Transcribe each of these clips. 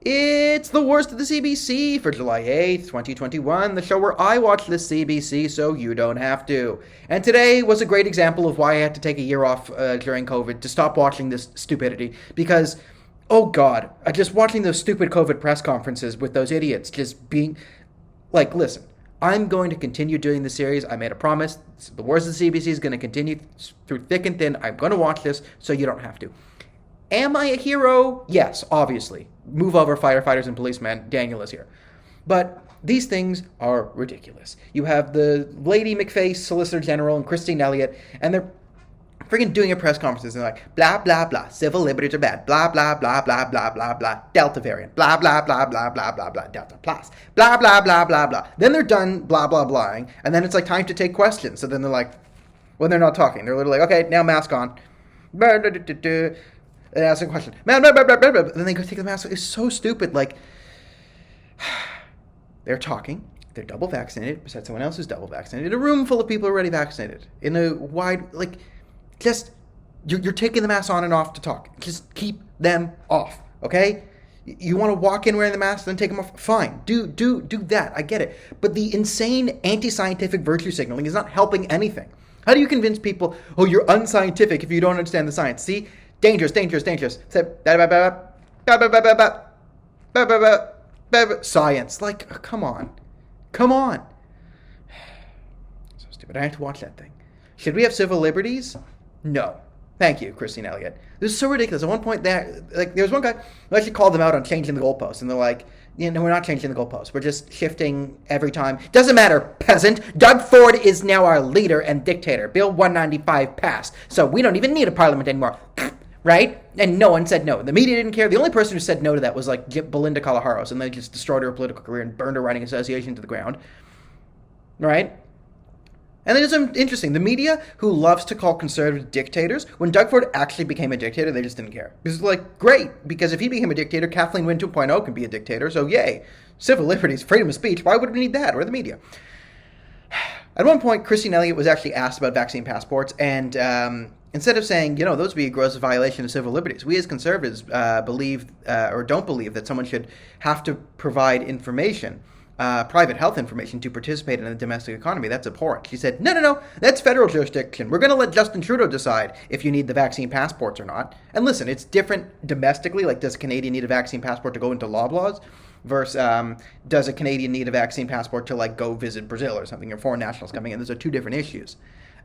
It's the worst of the CBC for July 8th, 2021, the show where I watch the CBC so you don't have to. And today was a great example of why I had to take a year off during COVID to stop watching this stupidity. Because, oh God, just watching those stupid COVID press conferences with those idiots just being like, listen, I'm going to continue doing the series. I made a promise. The worst of the CBC is going to continue through thick and thin. I'm going to watch this so you don't have to. Am I a hero? Yes, obviously. Move over, firefighters and policemen. Daniel is here. But these things are ridiculous. You have the Lady McFace, Solicitor General, and Christine Elliott, and they're freaking doing a press conferences and they're like, blah, blah, blah, civil liberties are bad, blah, blah, blah, blah, blah, blah, blah, Delta variant, blah, blah, blah, blah, blah, blah, blah, Delta plus, blah, blah, blah, blah, blah. Then they're done blah, blah, blahing, and then it's like time to take questions. So then they're like, when they're not talking, they're literally like, okay, now mask on. And ask a question. And then they go take the mask. It's so stupid. Like, they're talking. They're double vaccinated, besides someone else who's double vaccinated. In a room full of people already vaccinated. In a wide, like, just, you're taking the mask on and off to talk. Just keep them off, okay? You want to walk in wearing the mask, then take them off? Fine. Do that. I get it. But the insane anti-scientific virtue signaling is not helping anything. How do you convince people, oh, you're unscientific if you don't understand the science? See? Dangerous. Science. Like, come on. So stupid. I have to watch that thing. Should we have civil liberties? No. Thank you, Christine Elliott. This is so ridiculous. At one point, there was one guy who actually called them out on changing the goalposts, and they're like, we're not changing the goalposts. We're just shifting every time. Doesn't matter, peasant. Doug Ford is now our leader and dictator. Bill 195 passed, so we don't even need a parliament anymore. Right? And no one said no. The media didn't care. The only person who said no to that was like Belinda Calaharos, and they just destroyed her political career and burned her writing association to the ground. Right? And it is interesting. The media, who loves to call conservatives dictators, when Doug Ford actually became a dictator, they just didn't care. Because like, great, because if he became a dictator, Kathleen Wynne 2.0 can be a dictator, so yay. Civil liberties, freedom of speech, why would we need that? Or the media? At one point, Christine Elliott was actually asked about vaccine passports, and instead of saying, those would be a gross violation of civil liberties, we as conservatives believe or don't believe that someone should have to provide information, private health information, to participate in the domestic economy. That's abhorrent. She said, no, that's federal jurisdiction. We're going to let Justin Trudeau decide if you need the vaccine passports or not. And listen, it's different domestically, like does a Canadian need a vaccine passport to go into Loblaws? Versus does a Canadian need a vaccine passport to like go visit Brazil or something, or foreign nationals coming in? Those are two different issues.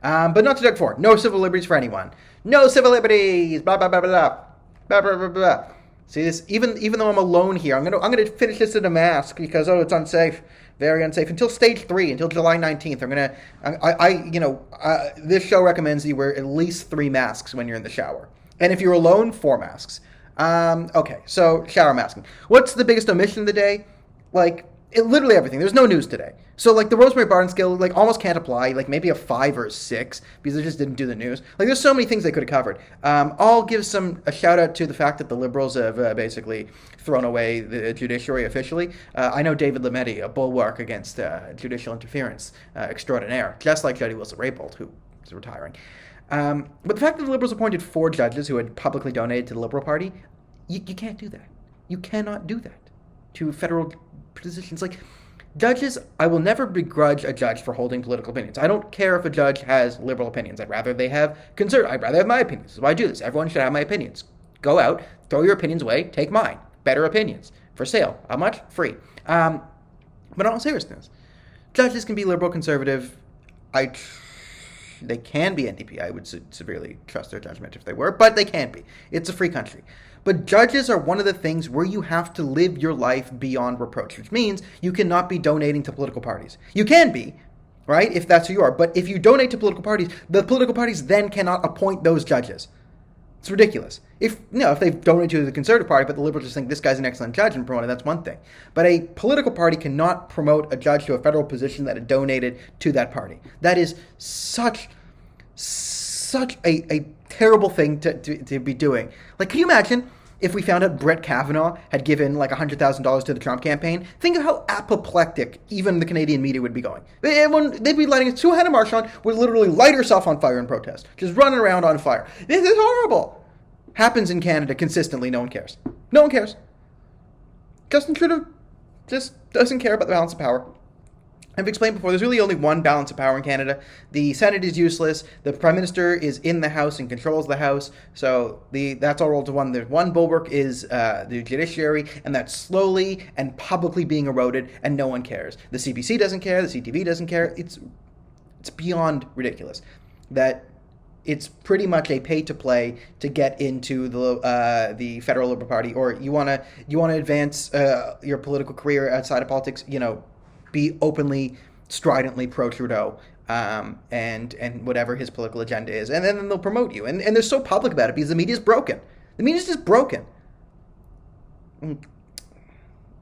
But not to Doug Ford. No civil liberties for anyone. No civil liberties. Blah blah blah blah blah blah blah blah blah. See this? Even though I'm alone here, I'm gonna finish this in a mask because it's unsafe, very unsafe until stage 3, until July 19th. This show recommends you wear at least 3 masks when you're in the shower, and if you're alone, 4 masks. Okay, so shower masking. What's the biggest omission of the day? Literally everything. There's no news today. So, the Rosemary Barton scale, almost can't apply. Maybe a 5 or a 6, because they just didn't do the news. There's so many things they could have covered. I'll give a shout-out to the fact that the Liberals have basically thrown away the judiciary officially. I know David Lametti, a bulwark against judicial interference extraordinaire, just like Jody Wilson-Raybould, who is retiring. But the fact that the Liberals appointed 4 judges who had publicly donated to the Liberal Party, you can't do that. You cannot do that to federal positions. Judges, I will never begrudge a judge for holding political opinions. I don't care if a judge has liberal opinions. I'd rather they have conservative. I'd rather have my opinions. This is why I do this. Everyone should have my opinions. Go out, throw your opinions away, take mine. Better opinions. For sale. How much? Free. But in all seriousness, judges can be liberal, conservative. They can be NDP. I would severely trust their judgment if they were, but they can be. It's a free country. But judges are one of the things where you have to live your life beyond reproach, which means you cannot be donating to political parties. You can be, right, if that's who you are. But if you donate to political parties, the political parties then cannot appoint those judges. It's ridiculous. If they've donated to the Conservative Party, but the Liberals just think this guy's an excellent judge and promote it, that's one thing. But a political party cannot promote a judge to a federal position that had donated to that party. That is such a terrible thing to be doing. Can you imagine if we found out Brett Kavanaugh had given $100,000 to the Trump campaign? Think of how apoplectic even the Canadian media would be going. They'd be lighting Sue Hannah Marchand would literally light herself on fire in protest, just running around on fire. This is horrible. Happens in Canada consistently. No one cares. No one cares. Justin Trudeau just doesn't care about the balance of power. I've explained before, there's really only one balance of power in Canada. The Senate is useless. The Prime Minister is in the House and controls the House. So that's all rolled to one. The one bulwark is the judiciary, and that's slowly and publicly being eroded, and no one cares. The CBC doesn't care. The CTV doesn't care. It's beyond ridiculous that it's pretty much a pay to play to get into the Federal Liberal Party, or you want to advance your political career outside of politics. Be openly, stridently pro Trudeau, and whatever his political agenda is, and then they'll promote you. And they're so public about it because the media's broken. The media's just broken.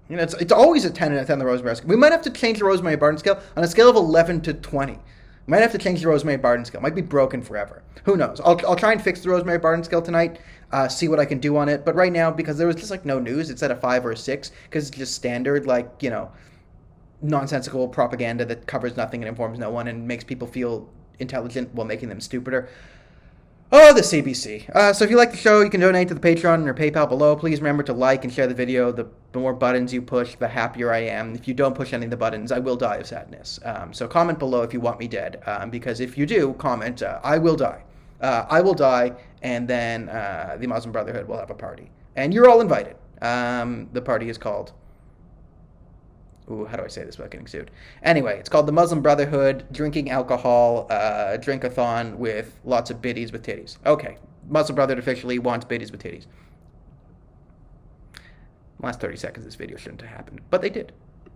It's always a 10 out of 10 the Rosemary scale. We might have to change the Rosemary Barton scale on a scale of 11 to 20. We might have to change the Rosemary Barton scale. It might be broken forever. Who knows? I'll try and fix the Rosemary Barton scale tonight, see what I can do on it. But right now, because there was just no news, it's at a 5 or a 6 because it's just standard, nonsensical propaganda that covers nothing and informs no one and makes people feel intelligent while making them stupider. Oh, the CBC. So if you like the show, you can donate to the Patreon or PayPal below. Please remember to like and share the video. The more buttons you push, the happier I am. If you don't push any of the buttons, I will die of sadness. So comment below if you want me dead. Because if you do, comment, I will die. I will die, and then the Muslim Brotherhood will have a party. And you're all invited. The party is called... Ooh, how do I say this without getting sued? Anyway, it's called the Muslim Brotherhood Drinking Alcohol Drink-a-thon with lots of biddies with titties. Okay, Muslim Brotherhood officially wants biddies with titties. Last 30 seconds of this video shouldn't have happened, but they did.